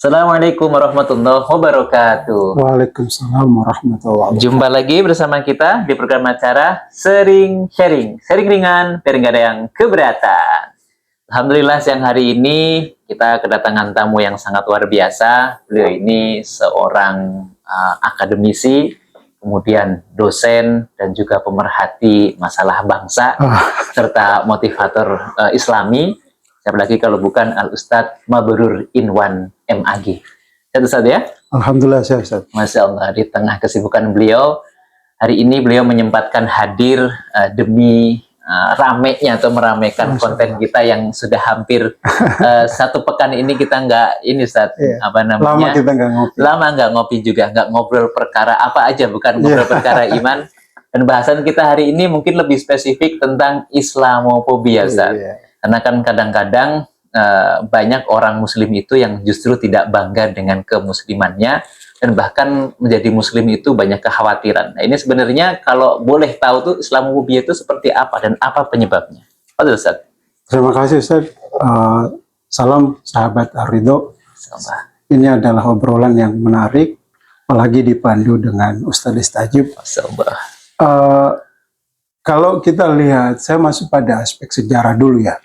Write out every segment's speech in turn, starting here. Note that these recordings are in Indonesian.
Assalamualaikum warahmatullahi wabarakatuh. Waalaikumsalam warahmatullahi wabarakatuh. Jumpa lagi bersama kita di program acara Sering Sharing. Sharing ringan, biar nggak ada yang keberatan. Alhamdulillah siang hari ini kita kedatangan tamu yang sangat luar biasa. Beliau ini seorang akademisi, kemudian dosen dan juga pemerhati masalah bangsa, serta motivator Islami. Siapa lagi kalau bukan Al-Ustadz Mabrur Inwan MAG. Sehat Ustadz ya? Alhamdulillah sehat Ustadz. Masya Allah, di tengah kesibukan beliau, hari ini beliau menyempatkan hadir demi ramenya atau meramaikan konten kita yang sudah hampir satu pekan ini kita nggak ini Ustadz, apa namanya? Lama kita nggak ngopi. Lama nggak ngopi juga, nggak ngobrol perkara apa aja, bukan ngobrol perkara iman. Dan bahasan kita hari ini mungkin lebih spesifik tentang Islamofobia Ustadz. Karena kan kadang-kadang banyak orang muslim itu yang justru tidak bangga dengan kemuslimannya dan bahkan menjadi muslim itu banyak kekhawatiran. Nah, ini sebenarnya kalau boleh tahu tuh Islamofobia itu seperti apa dan apa penyebabnya? Pak Ustaz. Terima kasih Ustaz. Salam sahabat Ar-Ridho. Ini adalah obrolan yang menarik, apalagi dipandu dengan Ustaz Istajib. Kalau kita lihat, saya masuk pada aspek sejarah dulu ya.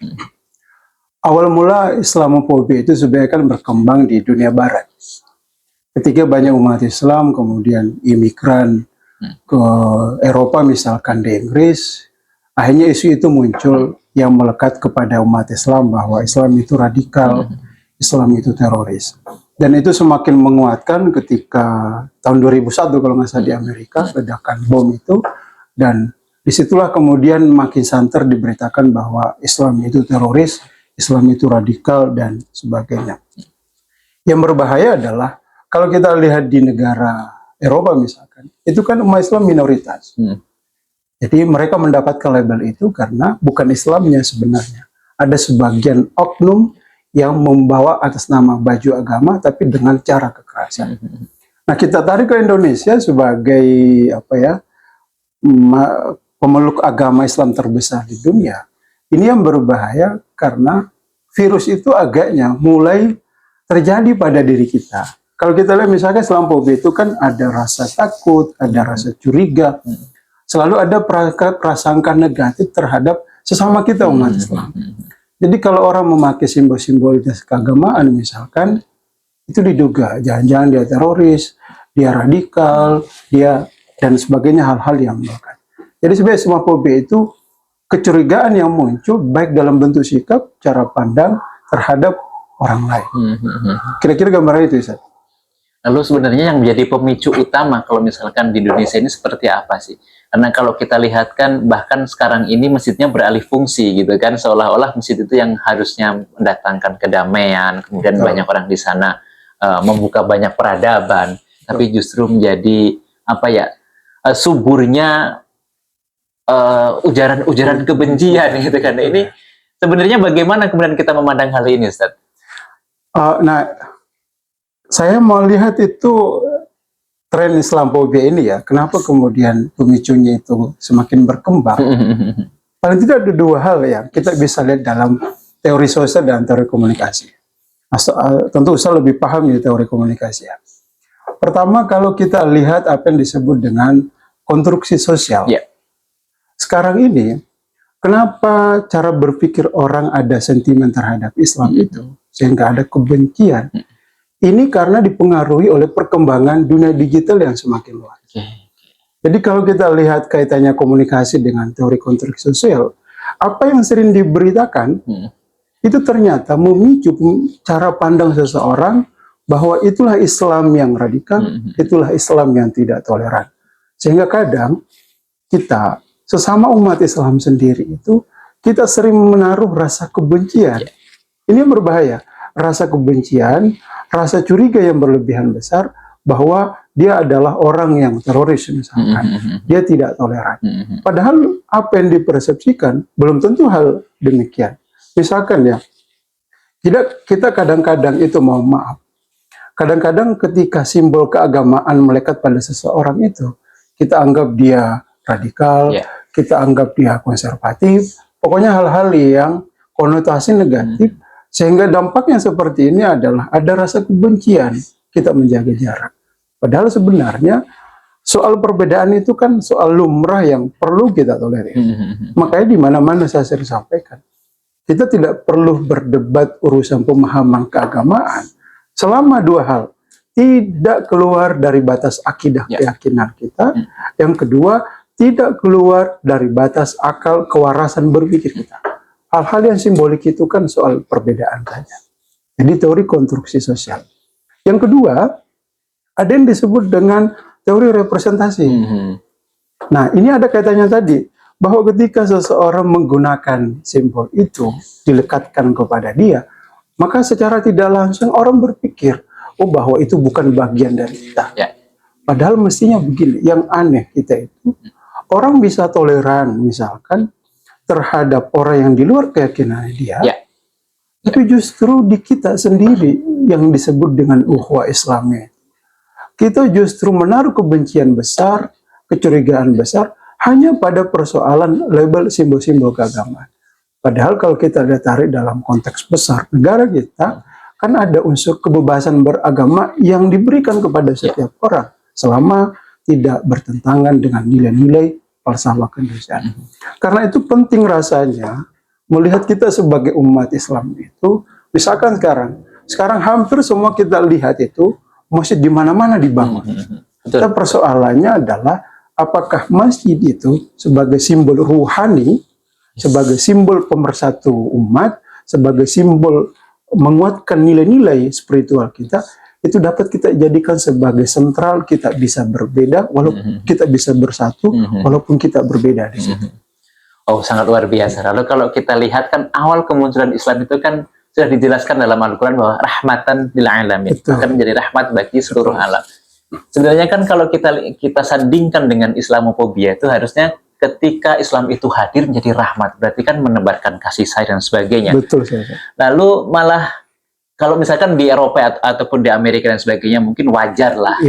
Awal mula Islamofobia itu sebenarnya kan berkembang di dunia barat. Ketika banyak umat Islam kemudian imigran ke Eropa misalkan di Inggris, akhirnya isu itu muncul yang melekat kepada umat Islam bahwa Islam itu radikal, Islam itu teroris. Dan itu semakin menguatkan ketika tahun 2001 kalau nggak salah di Amerika, ledakan bom itu, dan disitulah kemudian makin santer diberitakan bahwa Islam itu teroris, Islam itu radikal, dan sebagainya. Yang berbahaya adalah, kalau kita lihat di negara Eropa misalkan, itu kan umat Islam minoritas. Jadi mereka mendapatkan label itu karena bukan Islamnya sebenarnya. Ada sebagian oknum yang membawa atas nama baju agama, tapi dengan cara kekerasan. Nah, kita tarik ke Indonesia sebagai, apa ya, pemeluk agama Islam terbesar di dunia. Ini yang berbahaya karena virus itu agaknya mulai terjadi pada diri kita. Kalau kita lihat misalkan Islamofobia itu kan ada rasa takut, ada rasa curiga, selalu ada prasangka negatif terhadap sesama kita umat Islam. Jadi kalau orang memakai simbol-simbol keagamaan misalkan, itu diduga jangan-jangan dia teroris, dia radikal, dia dan sebagainya, hal-hal yang melekat. Jadi sebenarnya Islamofobia itu kecurigaan yang muncul baik dalam bentuk sikap, cara pandang terhadap orang lain. Kira-kira gambarannya itu, Ustaz. Lalu sebenarnya yang menjadi pemicu utama kalau misalkan di Indonesia ini seperti apa sih? Karena kalau kita lihat kan bahkan sekarang ini masjidnya beralih fungsi gitu kan, seolah-olah masjid itu yang harusnya mendatangkan kedamaian, kemudian banyak orang di sana membuka banyak peradaban, tapi justru menjadi apa ya, suburnya ujaran-ujaran kebencian gitu kan. Ini sebenarnya bagaimana kemudian kita memandang hal ini, Ustaz? Nah, saya mau lihat itu tren Islamofobia ini ya. Kenapa kemudian pemicunya itu semakin berkembang? Paling tidak ada dua hal yang kita bisa lihat dalam teori sosial dan teori komunikasi. Tentu saya lebih paham di teori komunikasi ya. Pertama, kalau kita lihat apa yang disebut dengan konstruksi sosial. Sekarang ini, kenapa cara berpikir orang ada sentimen terhadap Islam itu, sehingga ada kebencian, ini karena dipengaruhi oleh perkembangan dunia digital yang semakin luas. Jadi kalau kita lihat kaitannya komunikasi dengan teori konstruksi sosial, apa yang sering diberitakan, itu ternyata memicu cara pandang seseorang bahwa itulah Islam yang radikal, itulah Islam yang tidak toleran. Sehingga kadang kita sesama umat Islam sendiri itu, kita sering menaruh rasa kebencian. Ini yang berbahaya. Rasa kebencian, rasa curiga yang berlebihan besar, bahwa dia adalah orang yang teroris misalkan. Dia tidak toleran. Padahal apa yang dipersepsikan, belum tentu hal demikian. Misalkan ya, kita kadang-kadang itu, mohon maaf, kadang-kadang ketika simbol keagamaan melekat pada seseorang itu, kita anggap dia radikal, kita anggap dia konservatif, pokoknya hal-hal yang konotasi negatif Sehingga dampaknya seperti ini adalah ada rasa kebencian, kita menjaga jarak. Padahal sebenarnya soal perbedaan itu kan soal lumrah yang perlu kita tolerir. Makanya di mana-mana saya sering sampaikan, kita tidak perlu berdebat urusan pemahaman keagamaan selama dua hal. Tidak keluar dari batas akidah keyakinan kita. Yang kedua, tidak keluar dari batas akal kewarasan berpikir kita. Hal-hal yang simbolik itu kan soal perbedaan saja. Jadi teori konstruksi sosial. Yang kedua, ada yang disebut dengan teori representasi. Nah, ini ada kaitannya tadi, bahwa ketika seseorang menggunakan simbol itu, dilekatkan kepada dia, maka secara tidak langsung orang berpikir, oh bahwa itu bukan bagian dari kita. Padahal mestinya begini, yang aneh kita itu, orang bisa toleran misalkan terhadap orang yang di luar keyakinan dia, tapi justru di kita sendiri yang disebut dengan ukhuwah Islamiyah, kita justru menaruh kebencian besar, kecurigaan besar hanya pada persoalan label simbol-simbol keagamaan. Padahal kalau kita lihat tarik dalam konteks besar negara kita, kan ada unsur kebebasan beragama yang diberikan kepada setiap orang selama tidak bertentangan dengan nilai-nilai falsafah kemanusiaan. Karena itu penting rasanya melihat kita sebagai umat Islam itu, misalkan sekarang hampir semua kita lihat itu masjid di mana-mana dibangun. Tapi persoalannya adalah apakah masjid itu sebagai simbol ruhani, sebagai simbol pemersatu umat, sebagai simbol menguatkan nilai-nilai spiritual kita, itu dapat kita jadikan sebagai sentral, kita bisa berbeda, walaupun kita bisa bersatu, walaupun kita berbeda di situ. Oh, sangat luar biasa. Lalu kalau kita lihat kan awal kemunculan Islam itu kan sudah dijelaskan dalam Al-Quran bahwa rahmatan lil alamin, akan menjadi rahmat bagi seluruh alam. Sebenarnya kan kalau kita sandingkan dengan Islamofobia itu harusnya ketika Islam itu hadir menjadi rahmat, berarti kan menebarkan kasih sayang dan sebagainya. Betul saja. Lalu malah kalau misalkan di Eropa ataupun di Amerika dan sebagainya mungkin wajar lah.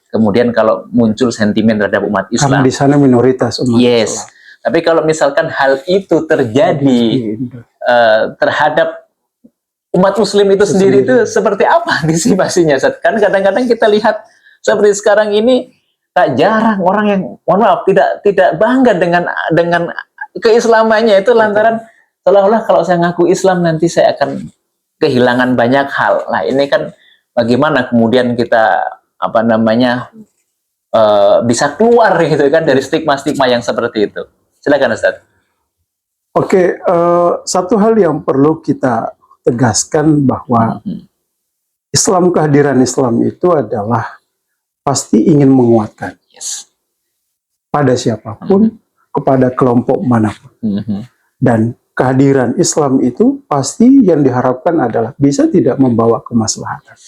Kemudian kalau muncul sentimen terhadap umat Islam. Karena di sana minoritas umat Islam. Tapi kalau misalkan hal itu terjadi terhadap umat Muslim itu sendiri itu seperti apa antisipasinya? Kan kadang-kadang kita lihat seperti sekarang ini tak jarang orang yang mohon maaf tidak bangga dengan keislamannya itu lantaran seolah-olah kalau saya ngaku Islam nanti saya akan kehilangan banyak hal. Nah, ini kan bagaimana kemudian kita bisa keluar gitu kan dari stigma-stigma yang seperti itu. Silakan Ustaz. Oke, satu hal yang perlu kita tegaskan bahwa Islam, kehadiran Islam itu adalah pasti ingin menguatkan pada siapapun, kepada kelompok manapun. Dan kehadiran Islam itu pasti yang diharapkan adalah bisa tidak membawa kemaslahatan.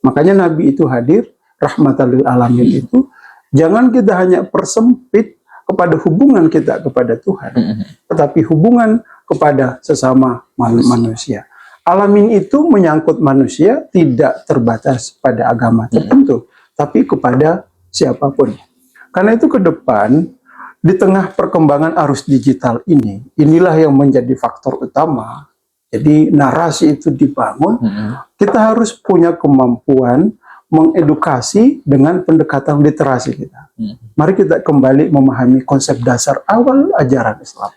Makanya Nabi itu hadir, rahmatan lil alamin itu, jangan kita hanya persempit kepada hubungan kita kepada Tuhan, tetapi hubungan kepada sesama manusia. Alamin itu menyangkut manusia, tidak terbatas pada agama tertentu, tapi kepada siapapun. Karena itu ke depan, di tengah perkembangan arus digital ini, inilah yang menjadi faktor utama. Jadi narasi itu dibangun, kita harus punya kemampuan mengedukasi dengan pendekatan literasi kita. Mari kita kembali memahami konsep dasar awal ajaran Islam.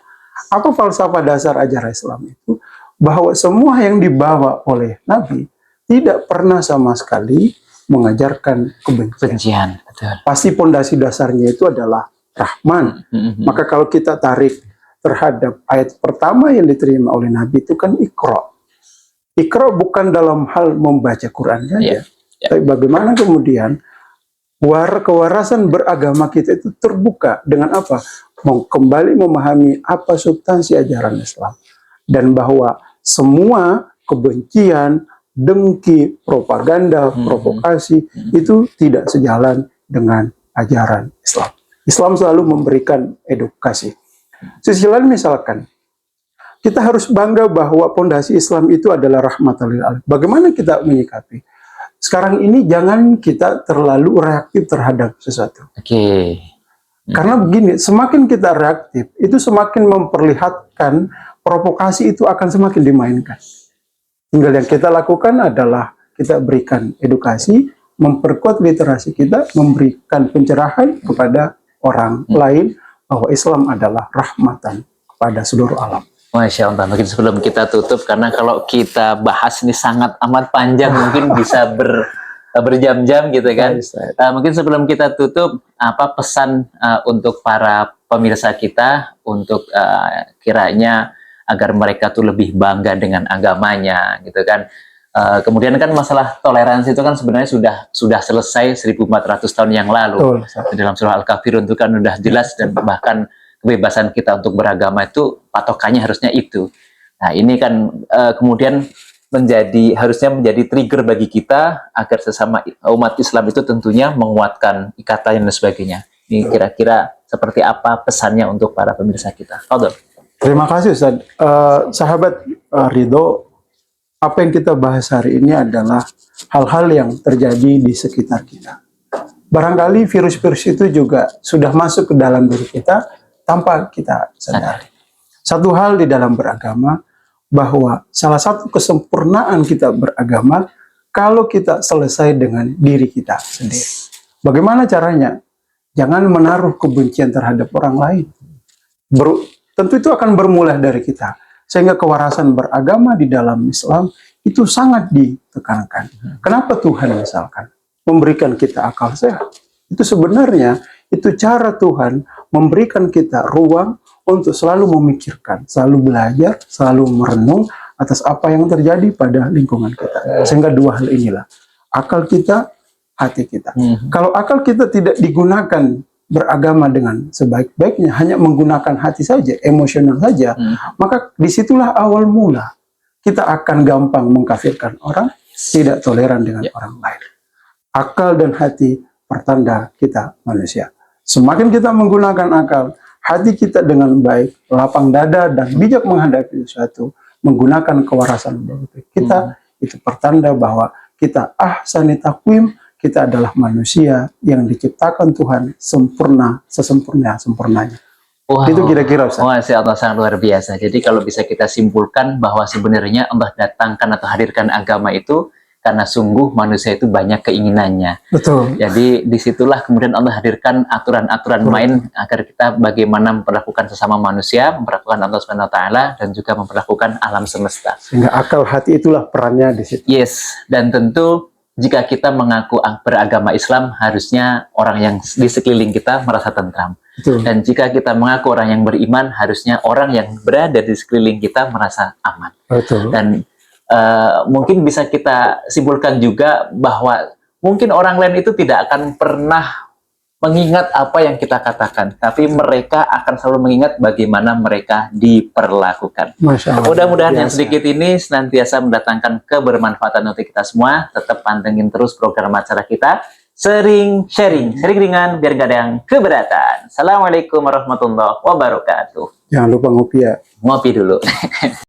Apa falsafah dasar ajaran Islam itu? Bahwa semua yang dibawa oleh Nabi tidak pernah sama sekali mengajarkan kebencian. Pasti pondasi dasarnya itu adalah Rahman. Maka kalau kita tarik terhadap ayat pertama yang diterima oleh Nabi itu kan Iqra. Iqra bukan dalam hal membaca Quran saja, tapi bagaimana kemudian kewarasan beragama kita itu terbuka dengan apa? Kembali memahami apa substansi ajaran Islam. Dan bahwa semua kebencian, dengki, propaganda, provokasi itu tidak sejalan dengan ajaran Islam. Islam selalu memberikan edukasi. Sisi lain misalkan, kita harus bangga bahwa pondasi Islam itu adalah rahmatan lil alamin. Bagaimana kita menyikapi? Sekarang ini jangan kita terlalu reaktif terhadap sesuatu. Karena begini, semakin kita reaktif, itu semakin memperlihatkan provokasi itu akan semakin dimainkan. Tinggal yang kita lakukan adalah kita berikan edukasi, memperkuat literasi kita, memberikan pencerahan kepada orang lain bahwa Islam adalah rahmatan kepada seluruh alam. Masya Allah, mungkin sebelum kita tutup, karena kalau kita bahas ini sangat amat panjang, mungkin bisa berjam-jam gitu kan. Mungkin sebelum kita tutup, apa pesan untuk para pemirsa kita untuk kiranya agar mereka tuh lebih bangga dengan agamanya gitu kan. Kemudian kan masalah toleransi itu kan sebenarnya sudah selesai 1400 tahun yang lalu. Betul. Dalam surah Al-Kafirun itu kan sudah jelas, dan bahkan kebebasan kita untuk beragama itu patokannya harusnya itu. Nah ini kan kemudian harusnya menjadi trigger bagi kita agar sesama umat Islam itu tentunya menguatkan ikatan dan sebagainya. Ini kira-kira seperti apa pesannya untuk para pemirsa kita? Fadhol. Terima kasih Ustaz. Sahabat Ridho, apa yang kita bahas hari ini adalah hal-hal yang terjadi di sekitar kita. Barangkali virus-virus itu juga sudah masuk ke dalam diri kita tanpa kita sadari. Satu hal di dalam beragama, bahwa salah satu kesempurnaan kita beragama kalau kita selesai dengan diri kita sendiri. Bagaimana caranya? Jangan menaruh kebencian terhadap orang lain. Tentu itu akan bermula dari kita. Sehingga kewarasan beragama di dalam Islam itu sangat ditekankan. Kenapa Tuhan misalkan memberikan kita akal sehat? Itu sebenarnya itu cara Tuhan memberikan kita ruang untuk selalu memikirkan, selalu belajar, selalu merenung atas apa yang terjadi pada lingkungan kita. Sehingga dua hal inilah, akal kita, hati kita. Kalau akal kita tidak digunakan beragama dengan sebaik-baiknya, hanya menggunakan hati saja, emosional saja, maka disitulah awal mula kita akan gampang mengkafirkan orang, tidak toleran dengan orang lain. Akal dan hati pertanda kita manusia. Semakin kita menggunakan akal, hati kita dengan baik, lapang dada dan bijak menghadapi sesuatu, menggunakan kewarasan kita, itu pertanda bahwa kita ahsani taqwim, kita adalah manusia yang diciptakan Tuhan sempurna, sesempurnanya. Wow. Itu kira-kira Ustaz. Masya Allah, sangat luar biasa. Jadi kalau bisa kita simpulkan bahwa sebenarnya Allah datangkan atau hadirkan agama itu karena sungguh manusia itu banyak keinginannya. Betul. Jadi disitulah kemudian Allah hadirkan aturan-aturan main agar kita bagaimana memperlakukan sesama manusia, memperlakukan Allah Subhanahu Wa Taala, dan juga memperlakukan alam semesta. Sehingga akal hati itulah perannya di situ. Yes, dan tentu jika kita mengaku beragama Islam, harusnya orang yang di sekeliling kita merasa tentram. Betul. Dan jika kita mengaku orang yang beriman, harusnya orang yang berada di sekeliling kita merasa aman. Betul. Dan mungkin bisa kita simpulkan juga bahwa mungkin orang lain itu tidak akan pernah mengingat apa yang kita katakan, tapi mereka akan selalu mengingat bagaimana mereka diperlakukan. Mudah-mudahan yang sedikit ini senantiasa mendatangkan kebermanfaatan untuk kita semua. Tetap pantengin terus program acara kita, sering ringan biar gak ada yang keberatan. Assalamualaikum warahmatullahi wabarakatuh. Jangan lupa ngopi ya. Ngopi dulu.